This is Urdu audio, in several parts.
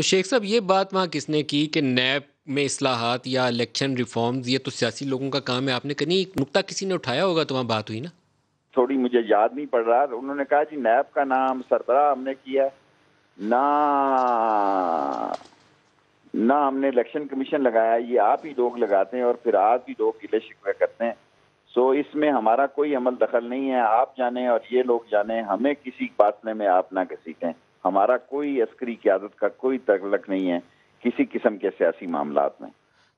شیخ صاحب، یہ بات وہاں کس نے کی کہ نیب میں اصلاحات یا الیکشن ریفارمز یہ تو سیاسی لوگوں کا کام ہے؟ آپ نے کہیں نکتہ کسی نے اٹھایا ہوگا تو وہاں بات ہوئی نا؟ تھوڑی مجھے یاد نہیں پڑ رہا. انہوں نے کہا جی نیب کا نام سربراہ ہم نے کیا نہ نہ ہم نے الیکشن کمیشن لگایا، یہ آپ ہی لوگ لگاتے ہیں اور پھر آپ ہی لوگ گلے شکوے کرتے ہیں. سو اس میں ہمارا کوئی عمل دخل نہیں ہے، آپ جانیں اور یہ لوگ جانیں، ہمیں کسی فاصلے میں آپ نہ گھسیٹیں. ہمارا کوئی عسکری قیادت کا کوئی تعلق نہیں ہے کسی قسم کے سیاسی معاملات میں.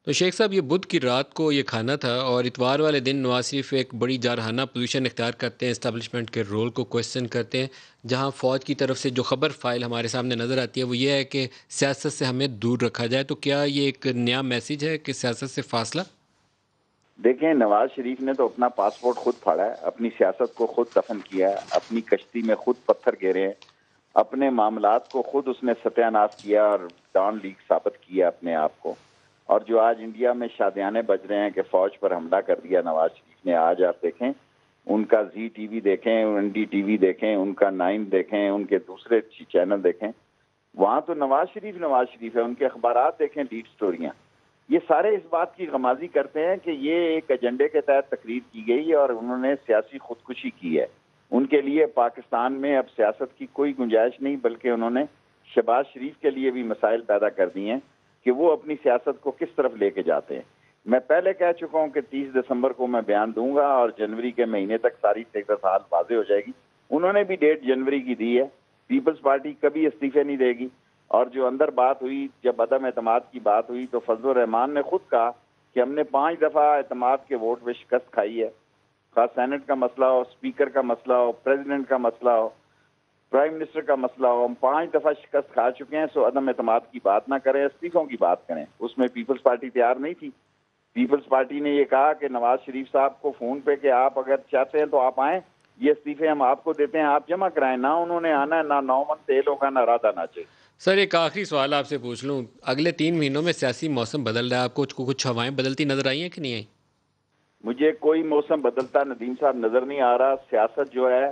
تو شیخ صاحب، یہ بدھ کی رات کو یہ کھانا تھا اور اتوار والے دن نواز شریف ایک بڑی جارحانہ پوزیشن اختیار کرتے ہیں، اسٹیبلشمنٹ کے رول کو کویسچن کرتے ہیں، جہاں فوج کی طرف سے جو خبر فائل ہمارے سامنے نظر آتی ہے وہ یہ ہے کہ سیاست سے ہمیں دور رکھا جائے. تو کیا یہ ایک نیا میسیج ہے کہ سیاست سے فاصلہ؟ دیکھیں، نواز شریف نے تو اپنا پاسپورٹ خود پھاڑا ہے، اپنی سیاست کو خود دفن کیا ہے، اپنی کشتی میں خود پتھر گیرے ہیں، اپنے معاملات کو خود اس نے ستیہ ناش کیا اور ڈان لیگ ثابت کیا اپنے آپ کو. اور جو آج انڈیا میں شادیانے بج رہے ہیں کہ فوج پر حملہ کر دیا نواز شریف نے، آج آپ دیکھیں ان کا زی ٹی وی دیکھیں، این ڈی ٹی وی دیکھیں، ان کا 9 دیکھیں، ان کے دوسرے چینل دیکھیں، وہاں تو نواز شریف ہے. ان کے اخبارات دیکھیں، لیڈ سٹوریاں، یہ سارے اس بات کی غمازی کرتے ہیں کہ یہ ایک ایجنڈے کے تحت تقریر کی گئی اور انہوں نے سیاسی خودکشی کی ہے. ان کے لیے پاکستان میں اب سیاست کی کوئی گنجائش نہیں، بلکہ انہوں نے شہباز شریف کے لیے بھی مسائل پیدا کر دیے ہیں کہ وہ اپنی سیاست کو کس طرف لے کے جاتے ہیں. میں پہلے کہہ چکا ہوں کہ 30 دسمبر کو میں بیان دوں گا اور جنوری کے مہینے تک ساری صورتحال واضح ہو جائے گی. انہوں نے بھی ڈیٹ جنوری کی دی ہے. پیپلز پارٹی کبھی استعفے نہیں دے گی. اور جو اندر بات ہوئی، جب عدم اعتماد کی بات ہوئی تو فضل الرحمان نے خود کہا کہ ہم نے 5 دفعہ اعتماد کے ووٹ میں شکست کھائی ہے، خاص سینٹ کا مسئلہ ہو، اسپیکر کا مسئلہ ہو، پریزیڈنٹ کا مسئلہ ہو، پرائم منسٹر کا مسئلہ ہو، ہم 5 دفعہ شکست کھا چکے ہیں. سو عدم اعتماد کی بات نہ کریں، استعفوں کی بات کریں. اس میں پیپلز پارٹی تیار نہیں تھی. پیپلز پارٹی نے یہ کہا کہ نواز شریف صاحب کو فون پہ کہ آپ اگر چاہتے ہیں تو آپ آئیں، یہ استعفے ہم آپ کو دیتے ہیں، آپ جمع کرائیں. نہ انہوں نے آنا ہے، نہ 9 من تیل ہوگا، نہ رادہ ناچے. سر، ایک آخری سوال آپ سے پوچھ لوں. اگلے 3 مہینوں میں سیاسی موسم بدل رہا ہے، آپ کو کچھ ہوائیں بدلتی نظر آئی ہیں کہ نہیں آئی؟ مجھے کوئی موسم بدلتا ندیم صاحب نظر نہیں آ رہا. سیاست جو ہے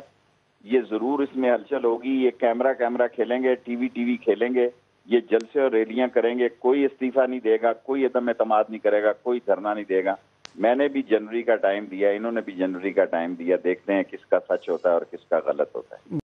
یہ ضرور اس میں ہلچل ہوگی. یہ کیمرہ کھیلیں گے، ٹی وی کھیلیں گے، یہ جلسے اور ریلیاں کریں گے. کوئی استعفیٰ نہیں دے گا، کوئی عدم اعتماد نہیں کرے گا، کوئی دھرنا نہیں دے گا. میں نے بھی جنوری کا ٹائم دیا، انہوں نے بھی جنوری کا ٹائم دیا. دیکھتے ہیں کس کا سچ ہوتا ہے اور کس کا غلط ہوتا ہے.